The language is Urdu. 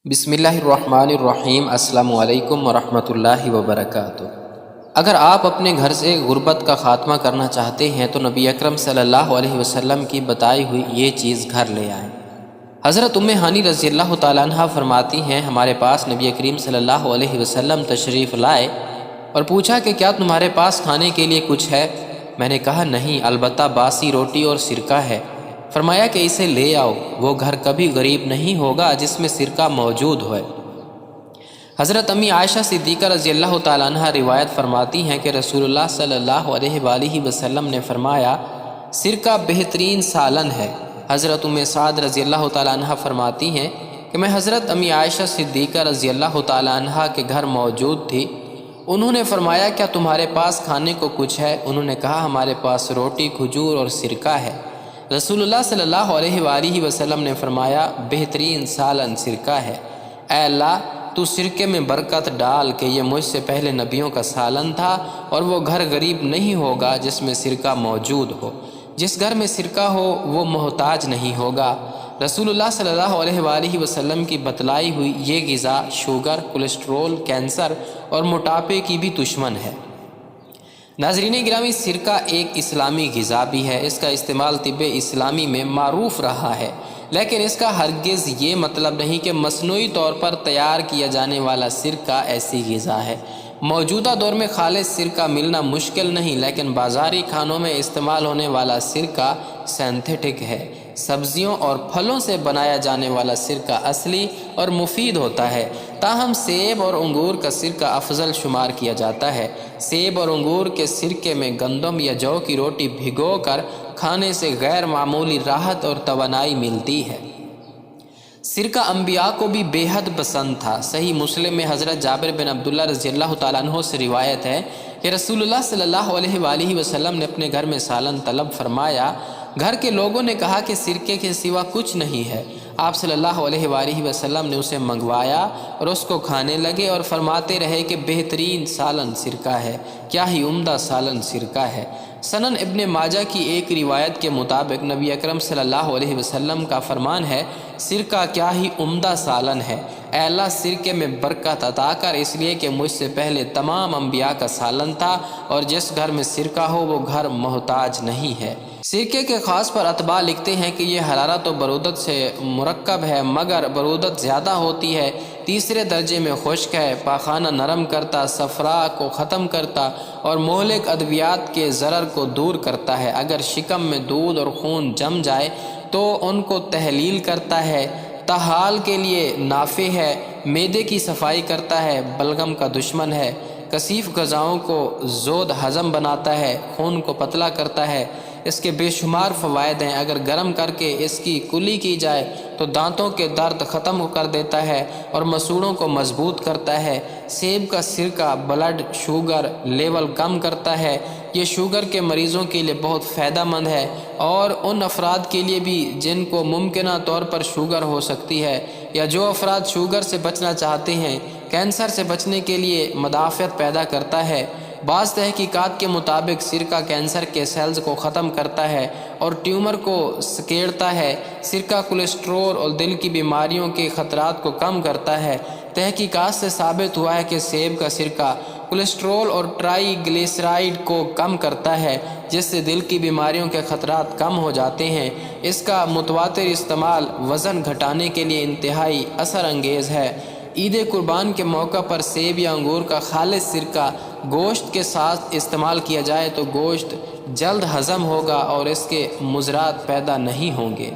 بسم اللہ الرحمن الرحیم۔ السلام علیکم ورحمۃ اللہ وبرکاتہ۔ اگر آپ اپنے گھر سے غربت کا خاتمہ کرنا چاہتے ہیں تو نبی اکرم صلی اللہ علیہ وسلم کی بتائی ہوئی یہ چیز گھر لے آئیں۔ حضرت ام ہانی رضی اللہ تعالیٰ عنہ فرماتی ہیں، ہمارے پاس نبی کریم صلی اللہ علیہ وسلم تشریف لائے اور پوچھا کہ کیا تمہارے پاس کھانے کے لیے کچھ ہے؟ میں نے کہا نہیں، البتہ باسی روٹی اور سرکہ ہے۔ فرمایا کہ اسے لے آؤ، وہ گھر کبھی غریب نہیں ہوگا جس میں سرکہ موجود ہوئے۔ حضرت امی عائشہ صدیقہ رضی اللہ تعالیٰ عنہ روایت فرماتی ہیں کہ رسول اللہ صلی اللہ علیہ وآلہ وسلم نے فرمایا، سرکہ بہترین سالن ہے۔ حضرت ام سعد رضی اللہ تعالیٰ عنہ فرماتی ہیں کہ میں حضرت امی عائشہ صدیقہ رضی اللہ تعالیٰ عنہ کے گھر موجود تھی۔ انہوں نے فرمایا، کیا تمہارے پاس کھانے کو کچھ ہے؟ انہوں نے کہا، ہمارے پاس روٹی، کھجور اور سرکہ ہے۔ رسول اللہ صلی اللہ علیہ وآلہ وسلم نے فرمایا، بہترین سالن سرکہ ہے۔ اے اللہ، تو سرکے میں برکت ڈال کہ یہ مجھ سے پہلے نبیوں کا سالن تھا، اور وہ گھر غریب نہیں ہوگا جس میں سرکہ موجود ہو۔ جس گھر میں سرکہ ہو وہ محتاج نہیں ہوگا۔ رسول اللہ صلی اللہ علیہ وآلہ وسلم کی بتلائی ہوئی یہ غذا شوگر، کولیسٹرول، کینسر اور موٹاپے کی بھی دشمن ہے۔ ناظرین گرامی، سرکہ ایک اسلامی غذا بھی ہے۔ اس کا استعمال طب اسلامی میں معروف رہا ہے، لیکن اس کا ہرگز یہ مطلب نہیں کہ مصنوعی طور پر تیار کیا جانے والا سرکہ ایسی غذا ہے۔ موجودہ دور میں خالص سرکہ ملنا مشکل نہیں، لیکن بازاری کھانوں میں استعمال ہونے والا سرکہ سینتھیٹک ہے۔ سبزیوں اور پھلوں سے بنایا جانے والا سرکہ اصلی اور مفید ہوتا ہے، تاہم سیب اور انگور کا سرکہ افضل شمار کیا جاتا ہے۔ سیب اور انگور کے سرکے میں گندم یا جو کی روٹی بھگو کر کھانے سے غیر معمولی راحت اور توانائی ملتی ہے۔ سرکہ انبیاء کو بھی بے حد پسند تھا۔ صحیح مسلم میں حضرت جابر بن عبداللہ رضی اللہ تعالیٰ عنہ سے روایت ہے کہ رسول اللہ صلی اللہ علیہ وآلہ وسلم نے اپنے گھر میں سالن طلب فرمایا۔ گھر کے لوگوں نے کہا کہ سرکے کے سوا کچھ نہیں ہے۔ آپ صلی اللہ علیہ وآلہ وسلم نے اسے منگوایا اور اس کو کھانے لگے اور فرماتے رہے کہ بہترین سالن سرکہ ہے، کیا ہی عمدہ سالن سرکہ ہے۔ سنن ابن ماجہ کی ایک روایت کے مطابق نبی اکرم صلی اللہ علیہ وسلم کا فرمان ہے، سرکہ کیا ہی عمدہ سالن ہے۔ اے اللہ، سرکے میں برکت عطا کر، اس لیے کہ مجھ سے پہلے تمام انبیاء کا سالن تھا، اور جس گھر میں سرکہ ہو وہ گھر محتاج نہیں ہے۔ سرکے کے خاص پر اتباع لکھتے ہیں کہ یہ حرارت و برودت سے مرکب ہے، مگر برودت زیادہ ہوتی ہے۔ تیسرے درجے میں خشک ہے، پاخانہ نرم کرتا، صفرا کو ختم کرتا اور مہلک ادویات کے ضرر کو دور کرتا ہے۔ اگر شکم میں دودھ اور خون جم جائے تو ان کو تحلیل کرتا ہے۔ تحال کے لیے نافع ہے، معدے کی صفائی کرتا ہے، بلغم کا دشمن ہے، کثیف غذاؤں کو زود ہضم بناتا ہے، خون کو پتلا کرتا ہے۔ اس کے بے شمار فوائد ہیں۔ اگر گرم کر کے اس کی کلی کی جائے تو دانتوں کے درد ختم کر دیتا ہے اور مسوڑوں کو مضبوط کرتا ہے۔ سیب کا سرکہ بلڈ شوگر لیول کم کرتا ہے۔ یہ شوگر کے مریضوں کے لیے بہت فائدہ مند ہے، اور ان افراد کے لیے بھی جن کو ممکنہ طور پر شوگر ہو سکتی ہے، یا جو افراد شوگر سے بچنا چاہتے ہیں۔ کینسر سے بچنے کے لیے مدافعت پیدا کرتا ہے۔ بعض تحقیقات کے مطابق سرکہ کینسر کے سیلز کو ختم کرتا ہے اور ٹیومر کو سکیڑتا ہے۔ سرکہ کولیسٹرول اور دل کی بیماریوں کے خطرات کو کم کرتا ہے۔ تحقیقات سے ثابت ہوا ہے کہ سیب کا سرکہ کولیسٹرول اور ٹرائی گلیسرائڈ کو کم کرتا ہے، جس سے دل کی بیماریوں کے خطرات کم ہو جاتے ہیں۔ اس کا متواتر استعمال وزن گھٹانے کے لیے انتہائی اثر انگیز ہے۔ عید قربان کے موقع پر سیب یا انگور کا خالص سرکہ گوشت کے ساتھ استعمال کیا جائے تو گوشت جلد ہضم ہوگا اور اس کے مضرات پیدا نہیں ہوں گے۔